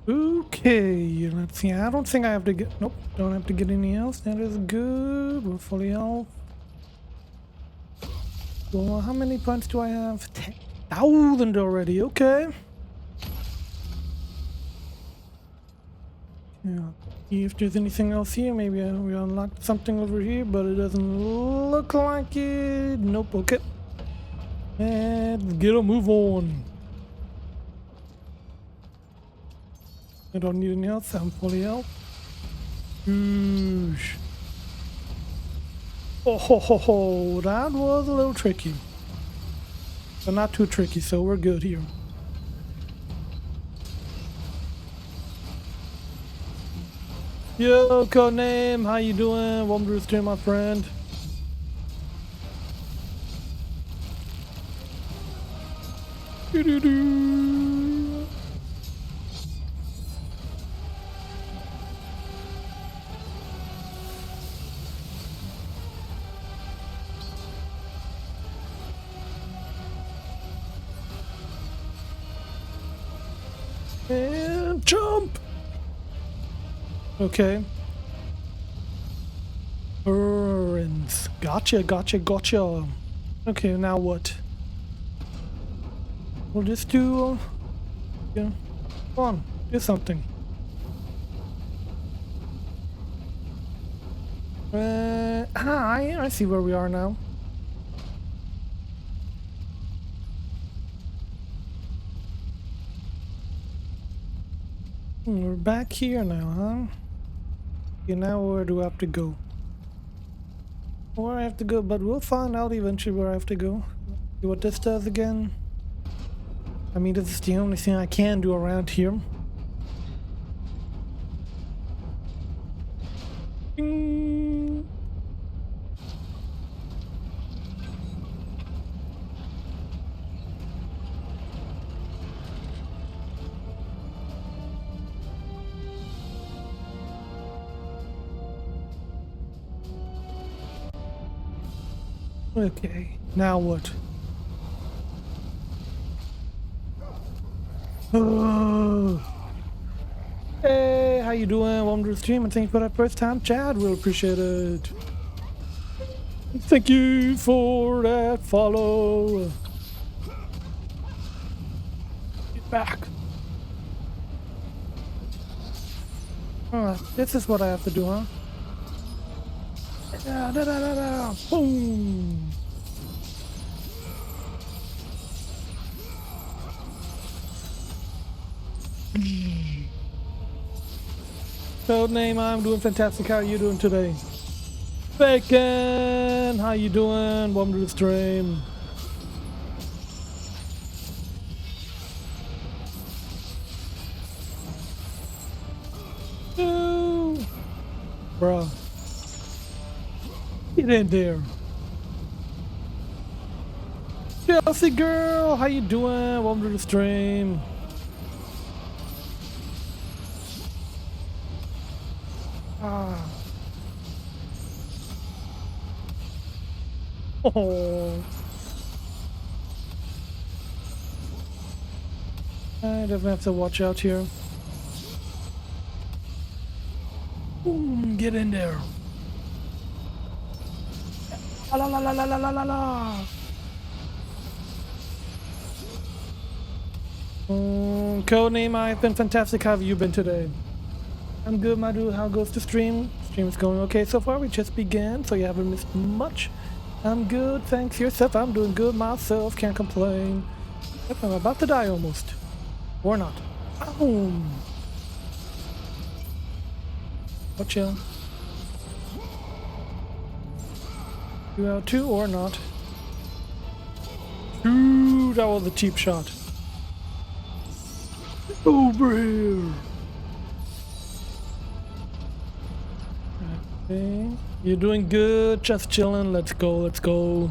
Okay, let's see. I don't think I have to get... Nope, don't have to get anything else. That is good. We're fully health. Well, how many points do I have? 10,000 already. Okay. Yeah. See if there's anything else here. Maybe we unlocked something over here, but it doesn't look like it. Nope. Okay. Let's get a move on. I don't need any else. I'm fully health. Oosh. Oh ho ho ho! That was a little tricky, but not too tricky, so we're good here. Yo, Codename, how you doing? Welcome to the stream, my friend. Doo-doo-doo. And jump! Okay. Burns. Gotcha, gotcha, gotcha. Okay, now what? We'll just do... yeah. Come on, do something. I see where we are now. We're back here now, huh? Okay, now where do I have to go? Where I have to go, but we'll find out eventually where I have to go. See what this does again. I mean, this is the only thing I can do around here. Bing. Okay, now what? Oh. Hey, how you doing? Welcome to the stream, and thank you for that first time, Chad. We'll appreciate it. Thank you for that follow. Get back. Alright, this is what I have to do, huh? Da, da, da, da, da. Boom. Codename, I'm doing fantastic. How are you doing today? Bacon, how you doing? Welcome to the stream. No. Bruh. Get in there. Chelsea girl, how you doing? Welcome to the stream. Ah. Oh. I definitely have to watch out here. Get in there. La la la la la la la la. Codename, I've been fantastic. How have you been today? I'm good, my dude. How goes the stream? Stream's going okay so far. We just began, so you haven't missed much. I'm good, thanks. Yourself? I'm doing good myself. Can't complain. Yep, I'm about to die almost. Or not. Boom. Watch out. You out too or not? Ooh, that was a cheap shot. Over here. Okay. You're doing good, just chilling. Let's go, let's go.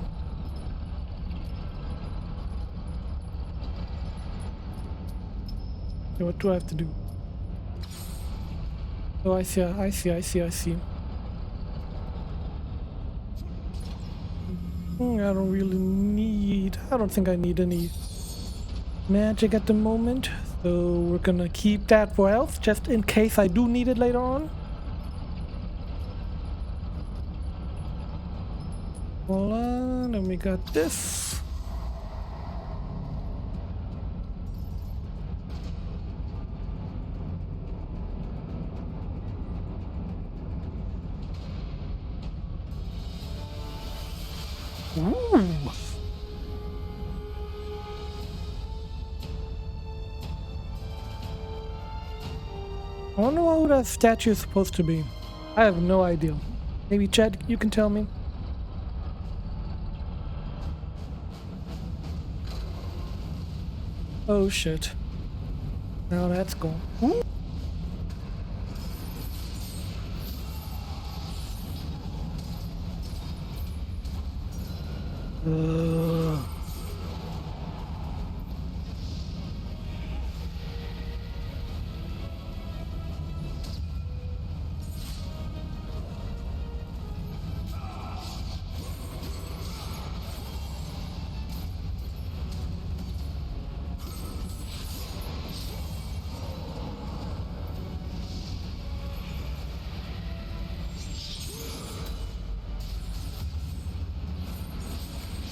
Okay, what do I have to do? Oh, I see. I don't think I need any magic at the moment, So we're gonna keep that for health, just in case I do need it later on. Hold on, and we got this. Ooh. I wonder what that statue is supposed to be. I have no idea. Maybe Chad, you can tell me. Oh shit. Now that's gone. Ooh.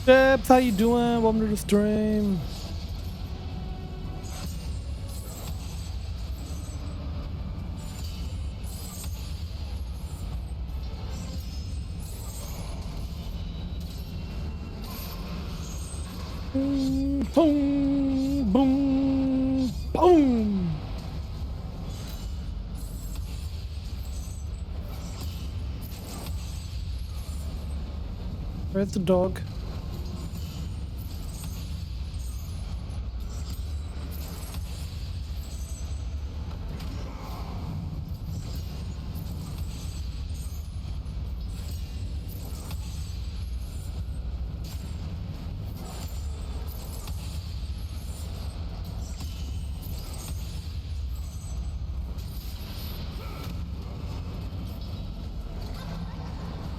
Steps, how you doing? Welcome to the stream. Boom, boom, boom, boom. Where's the dog?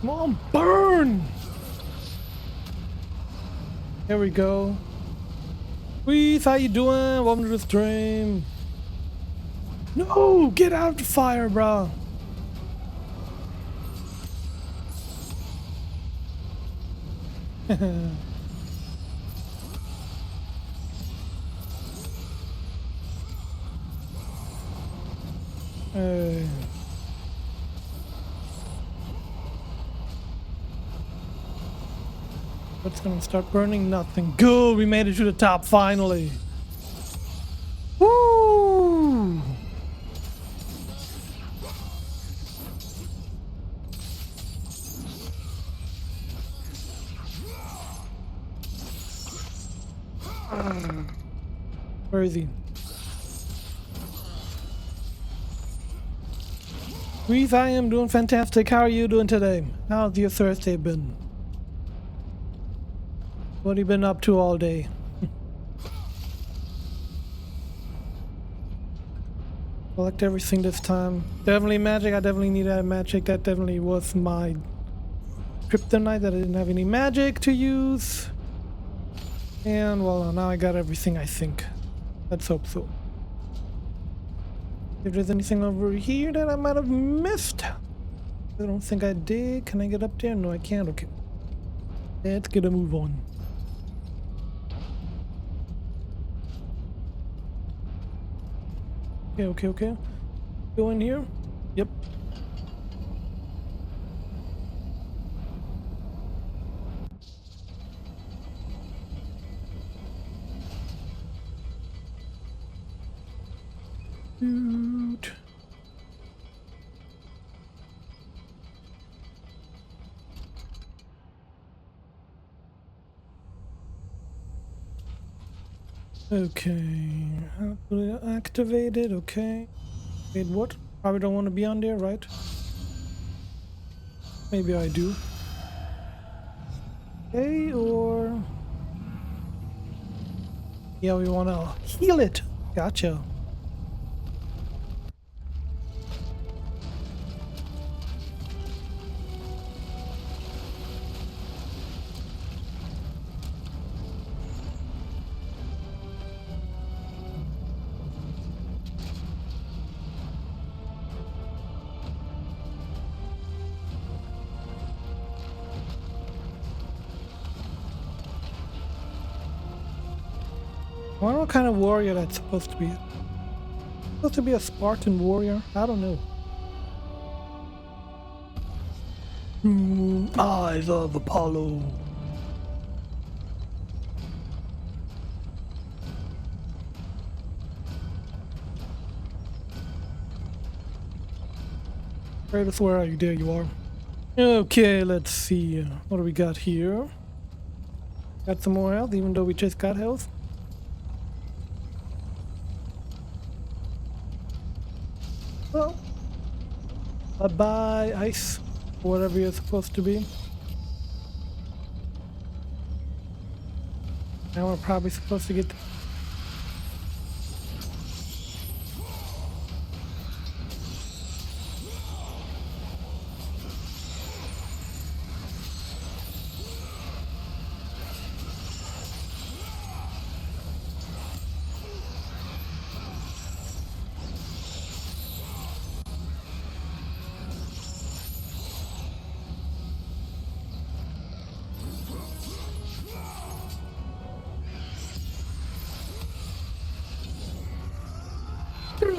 Come on, burn! There we go. Please, how you doing? Welcome to the stream. No, get out of the fire, bro. Hey. What's gonna start burning? Nothing. Good, we made it to the top finally. Woo! Where is he? Reese, I am doing fantastic. How are you doing today? How's your Thursday been? What have you been up to all day? Collect everything this time. Definitely magic. I definitely need that magic. That definitely was my kryptonite, that I didn't have any magic to use. And well, now I got everything, I think. Let's hope so. If there's anything over here that I might have missed. I don't think I did. Can I get up there? No, I can't. Okay. Let's get a move on. Okay. Go in here. Yep. Dude. Okay, activated. Okay. Wait, what? Probably don't want to be on there, right? Maybe I do. Okay, or yeah, we want to heal it. Gotcha. I wonder what kind of warrior that's supposed to be. Supposed to be a Spartan warrior? I don't know. Eyes of Apollo. Kratos, where are you? There you are. Okay, let's see. What do we got here? Got some more health, even though we just got health. Well, bye-bye, ice. Whatever you're supposed to be. Now we're probably supposed to get...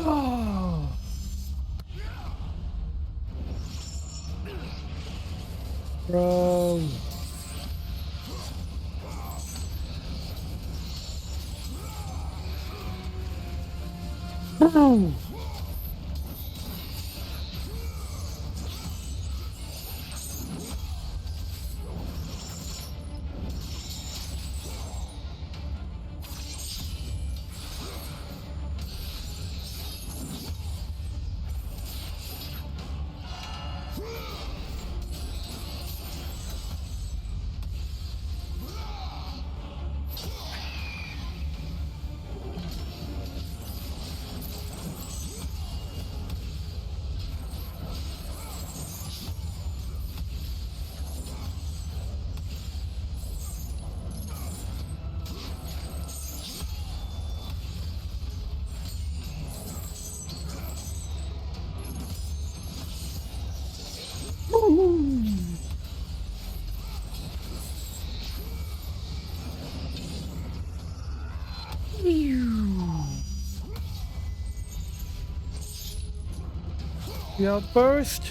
Oh. Bro. Bro. The outburst.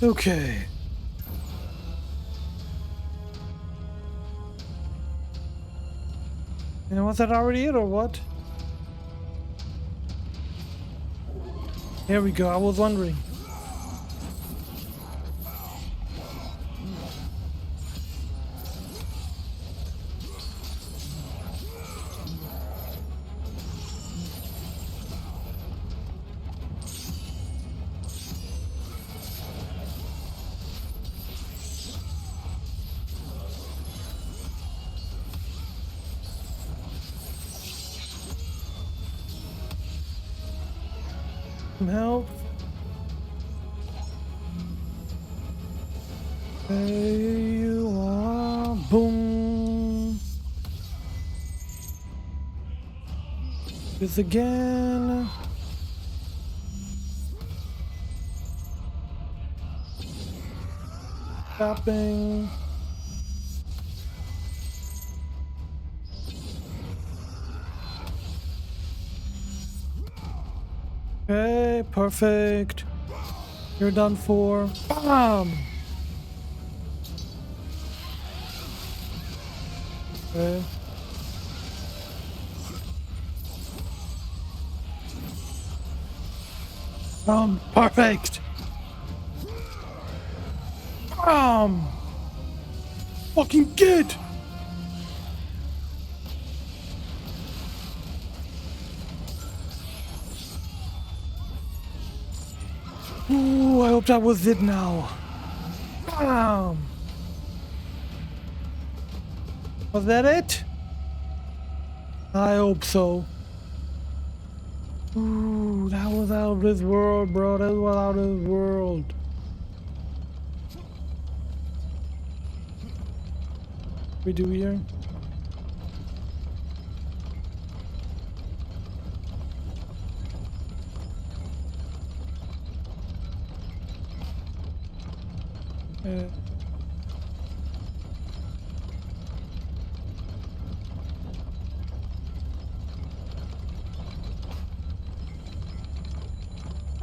Okay. And was that already it or what? There we go, I was wondering. Some help. There you are. Boom. This again. Stopping. Okay, perfect. You're done for. Bam! Okay. Perfect! Fucking get! Ooh, I hope that was it now. Was that it? I hope so. Ooh, that was out of this world, bro. That was out of this world. We do here.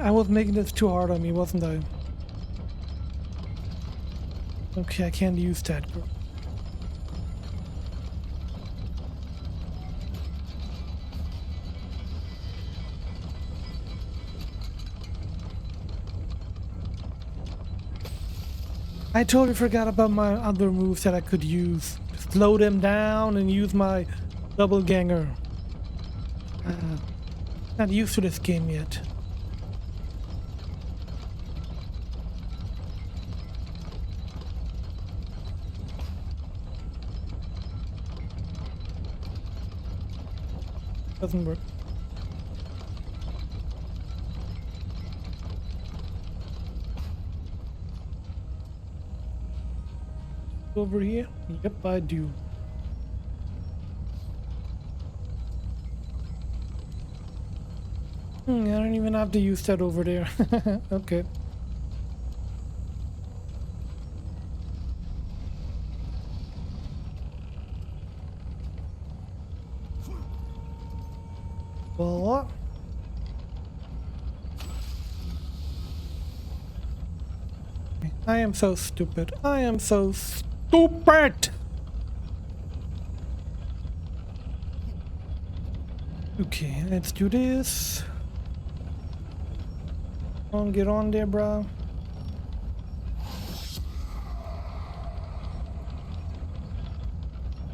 I was making this too hard on me, wasn't I? Okay, I can't use that. I totally forgot about my other moves that I could use. Slow them down and use my double ganger. Not used to this game yet. Doesn't work. Over here? Yep, I do. I don't even have to use that over there. Okay. Well, I am so stupid. I am so stupid! Okay, let's do this. Get on there, bro.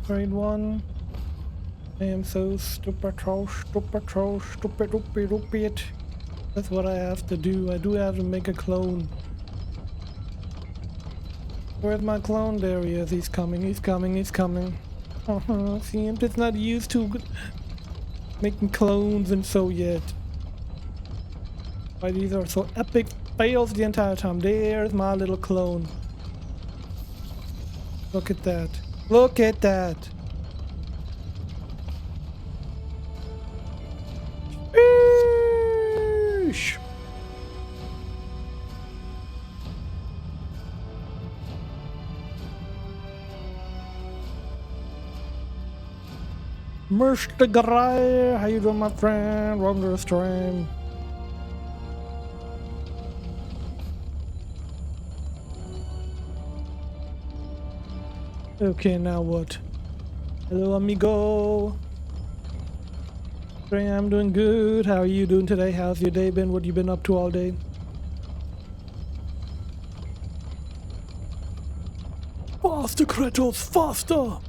Grade 1. I am so stupid. That's what I have to do. I do have to make a clone. Where's my clone? There he is. He's coming. He's coming. He's coming. See, I'm just not used to making clones and so yet. Why these are so epic fails the entire time. There's my little clone. Look at that. Look at that. Eesh. Mr. Guy, how you doing, my friend? Welcome to the stream. Okay, now what? Hello, amigo. I'm doing good. How are you doing today? How's your day been? What you been up to all day? Faster, Kratos, faster!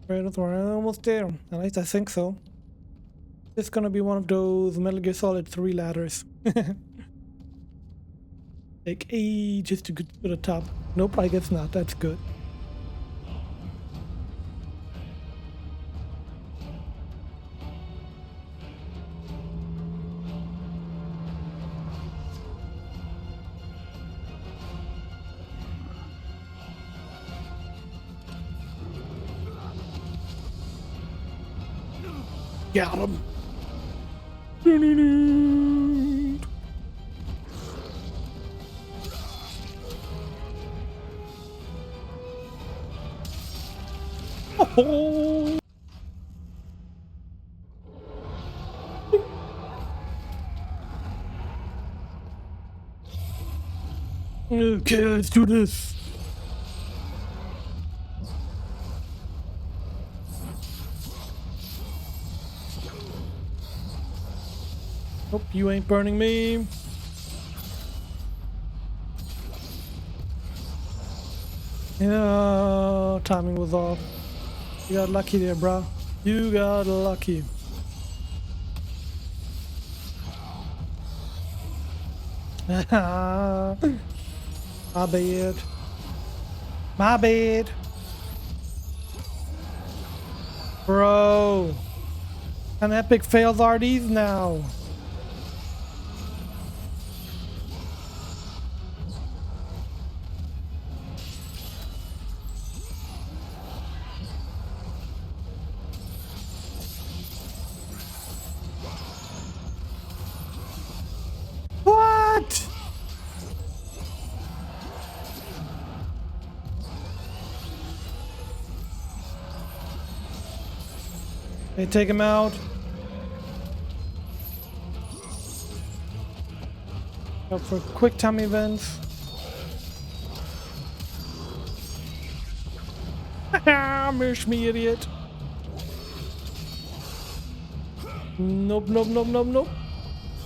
Right, we're almost there. At least I think so. It's gonna be one of those Metal Gear Solid 3 ladders. Take ages to get to the top. Nope, I guess not. That's good. Got him. Oh. Okay, let's do this. Hope you ain't burning me. Yeah, timing was off. You got lucky there, bro. You got lucky. My bad. My bad. Bro. An epic fails are these now? What? They take him out. Go for quick time events. Miss me, idiot. Nope, nope, nope, nope, nope.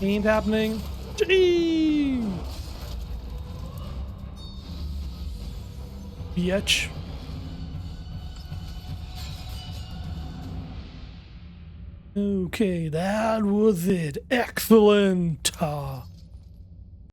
Ain't happening. Gee! Bitch. Okay, that was it. Excellent.